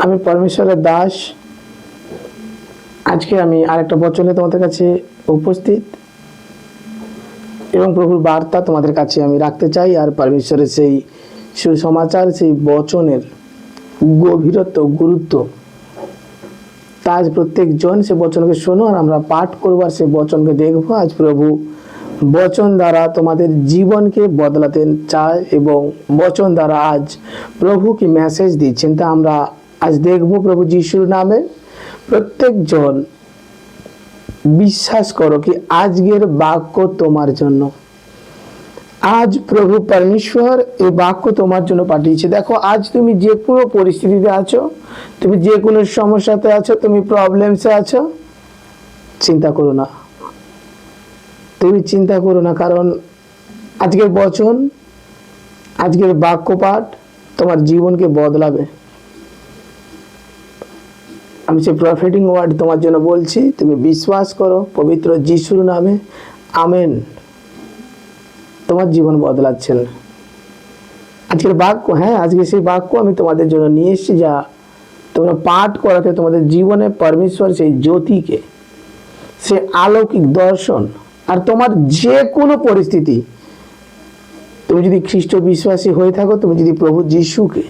আমি পরমেশ্বরের দাস। আজকে আমি আরেকটা বচনে তোমাদের কাছে উপস্থিত এবং প্রভুর বার্তা তোমাদের কাছে আমি রাখতে চাই। আর পরমেশ্বরের সেই সুসমাচার, সেই বচনের গভীরত্ব, গুরুত্ব, তা আজ প্রত্যেকজন সে বচনকে শোনো আর আমরা পাঠ করবো আর সে বচনকে দেখবো। আজ প্রভু বচন দ্বারা তোমাদের জীবনকে বদলাতে চায় এবং বচন দ্বারা আজ প্রভু কি মেসেজ দিচ্ছেন তা আমরা আজ দেখবো প্রভু যিশুর নামে। প্রত্যেকজন বিশ্বাস করো কি আজকের বাক্য তোমার জন্য। আজ প্রভু পরমেশ্বর এই বাক্য তোমার জন্য পাঠিয়েছে। দেখো, আজ তুমি যে কোনো পরিস্থিতিতে আছো, তুমি যে কোনো সমস্যাতে আছো, তুমি প্রবলেমসে আছো, চিন্তা করো না, তুমি চিন্তা করো না, কারণ আজকের বচন, আজকের বাক্য পাঠ তোমার জীবনকে বদলাবে। আমি সেই প্রফেটিং ওয়ার্ড তোমার জন্য বলছি, তুমি বিশ্বাস করো পবিত্র যিশুর নামে, আমেন। তোমার জীবন বদলাচ্ছেন আজকের বাক্য। হ্যাঁ, আজকে সেই বাক্য আমি তোমাদের জন্য নিয়ে এসেছি, যা তোমরা পাঠ করাতে তোমাদের জীবনে পরমেশ্বর সেই জ্যোতিকে, সে অলৌকিক দর্শন, আর তোমার যে কোনো পরিস্থিতি, তুমি যদি খ্রিস্ট বিশ্বাসী হয়ে থাকো, তুমি যদি প্রভু যিশুকে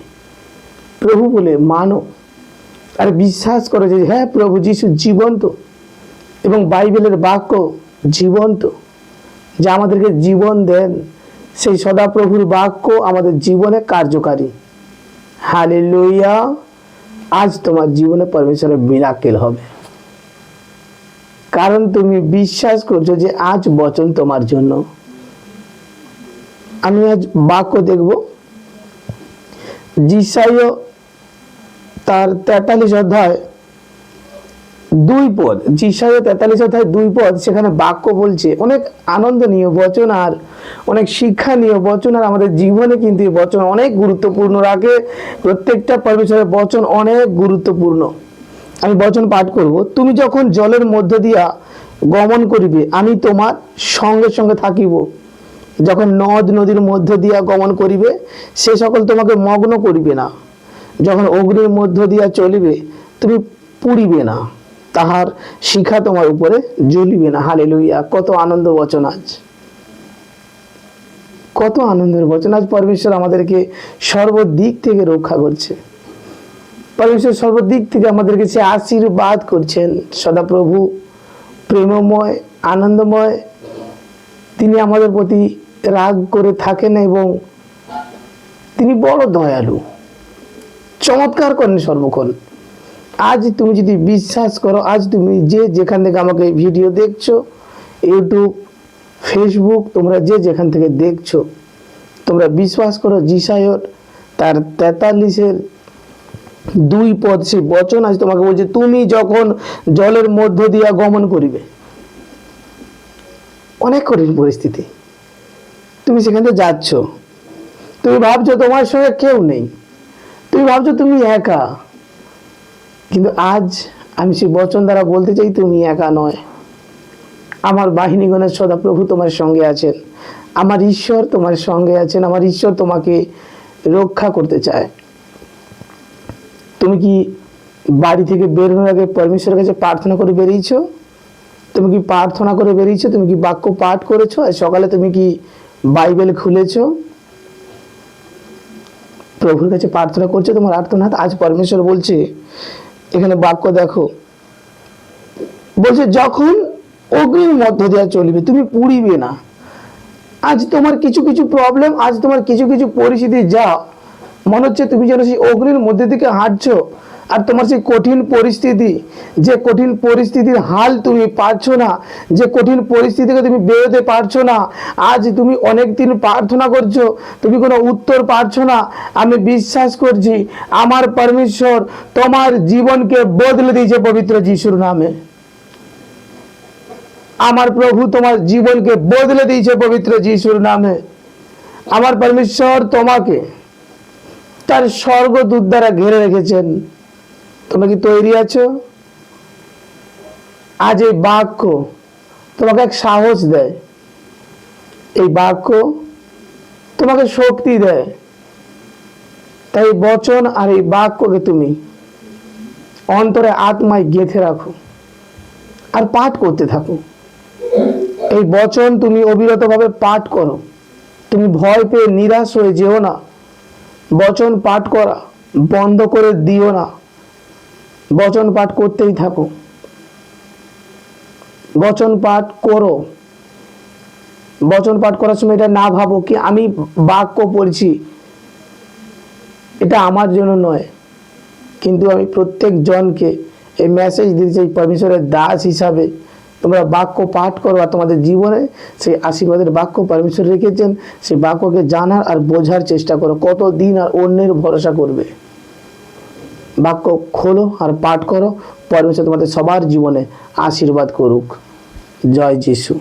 প্রভু বলে মানো আর বিশ্বাস করো যে হ্যাঁ প্রভু যিশু জীবন্ত এবং বাইবেলের বাক্য জীবন্ত, যা আমাদেরকে জীবন দেন, সেই সদাপ্রভুর বাক্য আমাদের জীবনে কার্যকারী। হালেলুয়া! আজ তোমার জীবনে পরমেশ্বরের মিরাকেল হবে, কারণ তুমি বিশ্বাস করছো যে আজ বচন তোমার জন্য। আমি আজ বাক্য দেখব যিশায় তার 43 অধ্যায় 2 পদ। যিশায় 43 অধ্যায় 2 পদ, সেখানে বাক্য বলছে অনেক আনন্দনীয় বচন আর অনেক শিক্ষণীয় বচন। আর আমাদের জীবনে কিন্তু এই বচন অনেক গুরুত্বপূর্ণ রাখে। প্রত্যেকটা পরমেশ্বরের বচন অনেক গুরুত্বপূর্ণ। আমি বচন পাঠ করব। তুমি যখন জলের মধ্য দিয়া গমন করিবে, আমি তোমার সঙ্গে সঙ্গে থাকিব। যখন নদ নদীর মধ্য দিয়া গমন করিবে, সে সকল তোমাকে মগ্ন করিবে না। যখন অগ্নির মধ্য দিয়া চলিবে, তুমি পুড়িবে না, তাহার শিখা তোমার উপরে জ্বলিবে না। হালেলুয়া! কত আনন্দ বচন আজ, কত আনন্দের বচন। আজ পরমেশ্বর আমাদেরকে সর্বদিক থেকে রক্ষা করছে। পরমেশ্বর সর্বদিক থেকে আমাদেরকে সে আশীর্বাদ করছেন। সদাপ্রভু প্রেমময়, আনন্দময়, তিনি আমাদের প্রতি রাগ করে থাকেন এবং তিনি বড় দয়ালু, চমৎকার করেন সর্বক্ষণ। আজ তুমি যদি বিশ্বাস করো, আজ তুমি যে যেখান থেকে আমাকে ভিডিও দেখছো, ইউটিউব, ফেসবুক, তোমরা যে যেখান থেকে দেখছো, তোমরা বিশ্বাস করো যিশায়র তার 43-2 পদ, সেই বচন আজ তোমাকে বলছে তুমি যখন জলের মধ্য দিয়া গমন করিবে। অনেক কঠিন পরিস্থিতি, তুমি সেখানে যাচ্ছ, তুমি ভাবছো তোমার সঙ্গে কেউ নেই, তুমি ভাবছো তুমি একা, কিন্তু আজ আমি সেই বচন দ্বারা বলতে চাই তুমি একা নয়। আমার বাহিনীগণের সদাপ্রভু তোমার সঙ্গে আছেন, আমার ঈশ্বর তোমার সঙ্গে আছেন, আমার ঈশ্বর তোমাকে রক্ষা করতে চায়। তুমি কি বাড়ি থেকে বেরোনোর আগে পরমেশ্বরের কাছে প্রার্থনা করে বেরিয়েছো? তুমি কি প্রার্থনা করে বেরিয়েছো? তুমি কি বাক্য পাঠ করেছো? আর সকালে তুমি কি বাইবেল খুলেছো? প্রভুর কাছে প্রার্থনা করছো তোমার আর্তনাদ? আজ পরমেশ্বর বলছে, এখানে বাক্য দেখো, বলছে যখন অগ্নির মধ্য দিয়ে চলবে, তুমি পুড়িবে না। আজ তোমার কিছু কিছু প্রবলেম, আজ তোমার কিছু কিছু পরিস্থিতি, যা মনে হচ্ছে তুমি যেন সেই অগ্নির মধ্যে থেকে হাঁটছো, আর তোমার সেই কঠিন পরিস্থিতি, যে কঠিন পরিস্থিতির হাল তুমি পারছো না, যে কঠিন পরিস্থিতি থেকে তুমি বেরোতে পারছো না, আজ তুমি অনেক দিন প্রার্থনা করছো, তুমি কোনো উত্তর পারছো না। আমি বিশ্বাস করছি আমার পরমেশ্বর তোমার জীবনকে বদলে দিয়েছে পবিত্র যিশুর নামে। আমার প্রভু তোমার জীবনকে বদলে দিয়েছে পবিত্র যিশুর নামে। আমার পরমেশ্বর তোমাকে তার স্বর্গদূত দ্বারা ঘিরে রেখেছেন। তোমরা কি তৈরি আছো? আজ এই বাক্য তোমাকে এক সাহস দেয়, এই বাক্য তোমাকে শক্তি দেয়। তাই বচন আর এই বাক্যকে তুমি অন্তরে আত্মায় গেঁথে রাখো আর পাঠ করতে থাকো। এই বচন তুমি অবিরতভাবে পাঠ করো। তুমি ভয় পেয়ে নিরাশ হয়ে যেও না। বচন পাঠ করা বন্ধ করে দিও না। বচন পাঠ করতেই থাকো। বচন পাঠ করো। বচন পাঠ করার সময় এটা না ভাবো কি আমি বাক্য পড়ছি, এটা আমার জন্য নয়, কিন্তু আমি প্রত্যেক জনকে এই মেসেজ দিতে চাই পরমেশ্বরের দাস হিসাবে তোমরা বাক্য পাঠ করো আর তোমাদের জীবনে সেই আশীর্বাদের বাক্য পরমেশ্বর রেখেছেন, সেই বাক্যকে জানার আর বোঝার চেষ্টা করো। কতদিন আর অন্যের ভরসা করবে? বাক্য খোলো আর পাঠ করো। পরমেশ্বর তোমাদের সবার জীবনে আশীর্বাদ করুক। জয় যিশু।